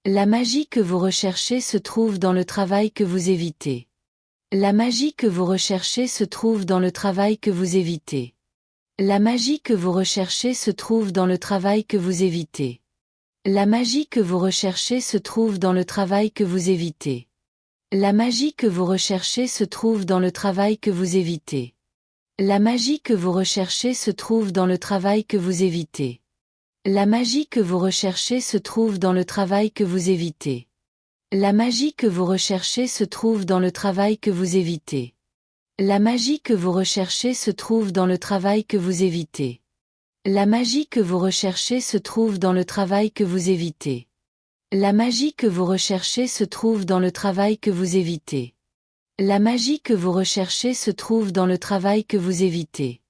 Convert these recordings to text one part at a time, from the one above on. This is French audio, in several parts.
La magie que vous recherchez se trouve dans le travail que vous évitez. La magie que vous recherchez se trouve dans le travail que vous évitez. La magie que vous recherchez se trouve dans le travail que vous évitez. La magie que vous recherchez se trouve dans le travail que vous évitez. La magie que vous recherchez se trouve dans le travail que vous évitez. La magie que vous recherchez se trouve dans le travail que vous évitez. La magie que vous recherchez se trouve dans le travail que vous évitez. La magie que vous recherchez se trouve dans le travail que vous évitez. La magie que vous recherchez se trouve dans le travail que vous évitez. La magie que vous recherchez se trouve dans le travail que vous évitez. La magie que vous recherchez se trouve dans le travail que vous évitez. La magie que vous recherchez se trouve dans le travail que vous évitez.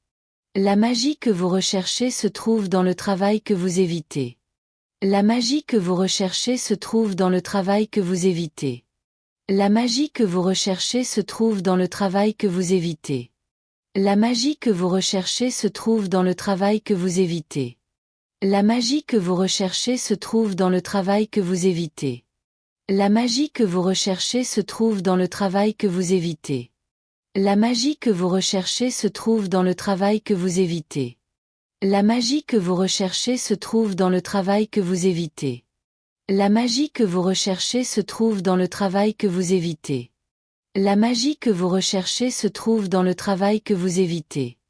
La magie que vous recherchez se trouve dans le travail que vous évitez. La magie que vous recherchez se trouve dans le travail que vous évitez. La magie que vous recherchez se trouve dans le travail que vous évitez. La magie que vous recherchez se trouve dans le travail que vous évitez. La magie que vous recherchez se trouve dans le travail que vous évitez. La magie que vous recherchez se trouve dans le travail que vous évitez. La magie que vous recherchez se trouve dans le travail que vous évitez. La magie que vous recherchez se trouve dans le travail que vous évitez. La magie que vous recherchez se trouve dans le travail que vous évitez. La magie que vous recherchez se trouve dans le travail que vous évitez. La magie que vous recherchez se trouve dans le travail que vous évitez.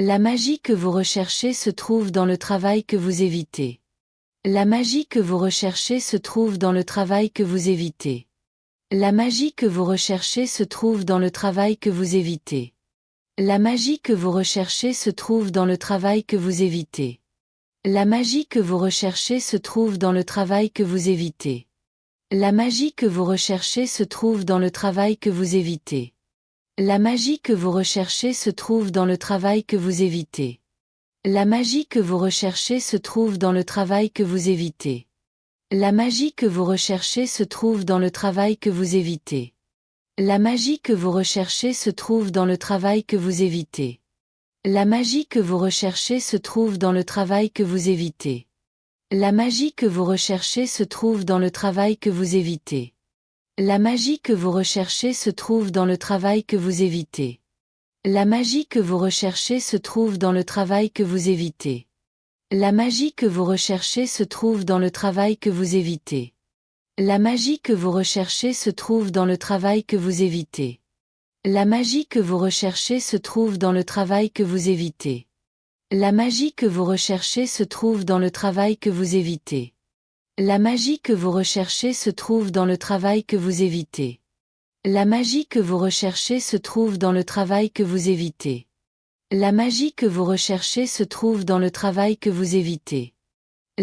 La magie que vous recherchez se trouve dans le travail que vous évitez. La magie que vous recherchez se trouve dans le travail que vous évitez. La magie que vous recherchez se trouve dans le travail que vous évitez. La magie que vous recherchez se trouve dans le travail que vous évitez. La magie que vous recherchez se trouve dans le travail que vous évitez. La magie que vous recherchez se trouve dans le travail que vous évitez. La magie que vous recherchez se trouve dans le travail que vous évitez. La magie que vous recherchez se trouve dans le travail que vous évitez. La magie que vous recherchez se trouve dans le travail que vous évitez. La magie que vous recherchez se trouve dans le travail que vous évitez. La magie que vous recherchez se trouve dans le travail que vous évitez. La magie que vous recherchez se trouve dans le travail que vous évitez. La magie que vous recherchez se trouve dans le travail que vous évitez. La magie que vous recherchez se trouve dans le travail que vous évitez. La magie que vous recherchez se trouve dans le travail que vous évitez. La magie que vous recherchez se trouve dans le travail que vous évitez. La magie que vous recherchez se trouve dans le travail que vous évitez. La magie que vous recherchez se trouve dans le travail que vous évitez. La magie que vous recherchez se trouve dans le travail que vous évitez. La magie que vous recherchez se trouve dans le travail que vous évitez. La magie que vous recherchez se trouve dans le travail que vous évitez.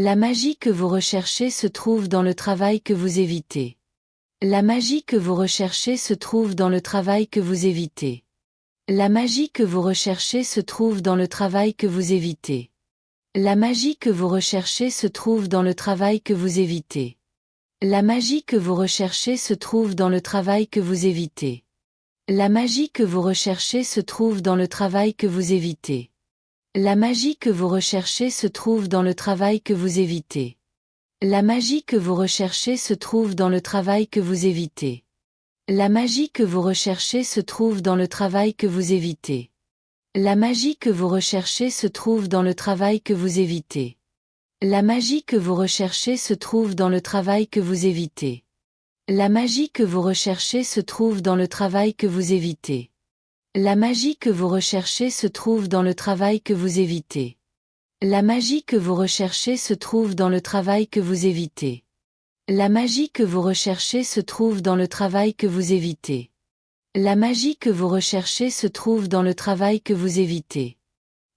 La magie que vous recherchez se trouve dans le travail que vous évitez. La magie que vous recherchez se trouve dans le travail que vous évitez. La magie que vous recherchez se trouve dans le travail que vous évitez. La magie que vous recherchez se trouve dans le travail que vous évitez. La magie que vous recherchez se trouve dans le travail que vous évitez. La magie que vous recherchez se trouve dans le travail que vous évitez. La magie que vous recherchez se trouve dans le travail que vous évitez. La magie que vous recherchez se trouve dans le travail que vous évitez. La magie que vous recherchez se trouve dans le travail que vous évitez. La magie que vous recherchez se trouve dans le travail que vous évitez. La magie que vous recherchez se trouve dans le travail que vous évitez. La magie que vous recherchez se trouve dans le travail que vous évitez. La magie que vous recherchez se trouve dans le travail que vous évitez. La magie que vous recherchez se trouve dans le travail que vous évitez. La magie que vous recherchez se trouve dans le travail que vous évitez.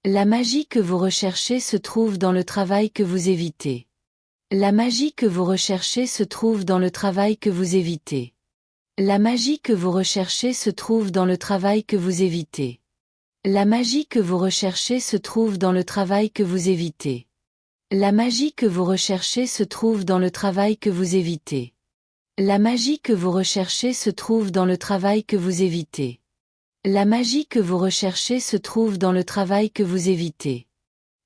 La magie que vous recherchez se trouve dans le travail que vous évitez. La magie que vous recherchez se trouve dans le travail que vous évitez. La magie que vous recherchez se trouve dans le travail que vous évitez. La magie que vous recherchez se trouve dans le travail que vous évitez. La magie que vous recherchez se trouve dans le travail que vous évitez. La magie que vous recherchez se trouve dans le travail que vous évitez. La magie que vous recherchez se trouve dans le travail que vous évitez.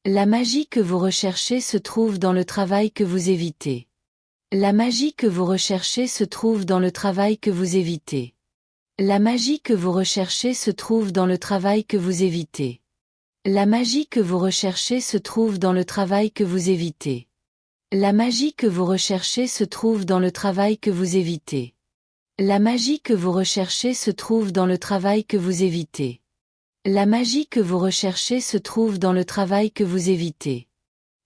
La magie que vous recherchez se trouve dans le travail que vous évitez. La magie que vous recherchez se trouve dans le travail que vous évitez. La magie que vous recherchez se trouve dans le travail que vous évitez. La magie que vous recherchez se trouve dans le travail que vous évitez. La magie que vous recherchez se trouve dans le travail que vous évitez. La magie que vous recherchez se trouve dans le travail que vous évitez. La magie que vous recherchez se trouve dans le travail que vous évitez.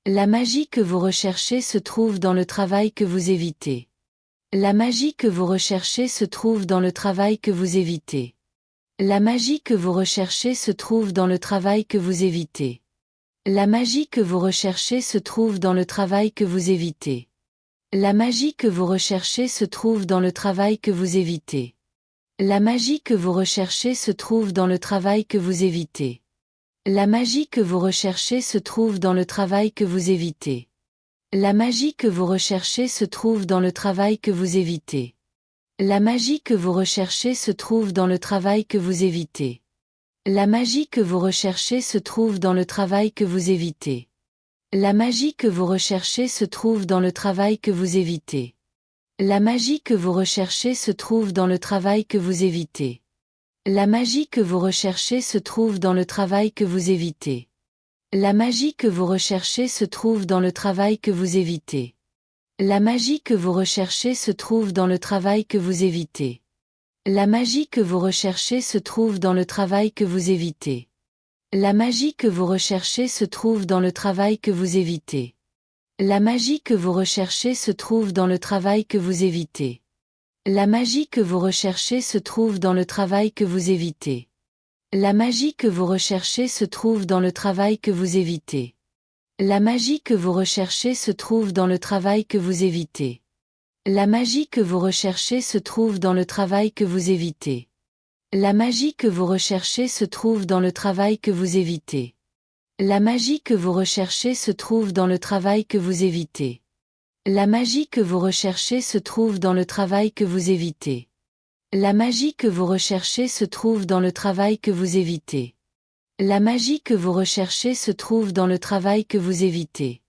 La magie que vous recherchez se trouve dans le travail que vous évitez. La magie que vous recherchez se trouve dans le travail que vous évitez. La magie que vous recherchez se trouve dans le travail que vous évitez. La magie que vous recherchez se trouve dans le travail que vous évitez. La magie que vous recherchez se trouve dans le travail que vous évitez. La magie que vous recherchez se trouve dans le travail que vous évitez. La magie que vous recherchez se trouve dans le travail que vous évitez. La magie que vous recherchez se trouve dans le travail que vous évitez. La magie que vous recherchez se trouve dans le travail que vous évitez. La magie que vous recherchez se trouve dans le travail que vous évitez. La magie que vous recherchez se trouve dans le travail que vous évitez. La magie que vous recherchez se trouve dans le travail que vous évitez. La magie que vous recherchez se trouve dans le travail que vous évitez. La magie que vous recherchez se trouve dans le travail que vous évitez. La magie que vous recherchez se trouve dans le travail que vous évitez. La magie que vous recherchez se trouve dans le travail que vous évitez. La magie que vous recherchez se trouve dans le travail que vous évitez. La magie que vous recherchez se trouve dans le travail que vous évitez. La magie que vous recherchez se trouve dans le travail que vous évitez. La magie que vous recherchez se trouve dans le travail que vous évitez. La magie que vous recherchez se trouve dans le travail que vous évitez. La magie que vous recherchez se trouve dans le travail que vous évitez. La magie que vous recherchez se trouve dans le travail que vous évitez. La magie que vous recherchez se trouve dans le travail que vous évitez. La magie que vous recherchez se trouve dans le travail que vous évitez. La magie que vous recherchez se trouve dans le travail que vous évitez. La magie que vous recherchez se trouve dans le travail que vous évitez.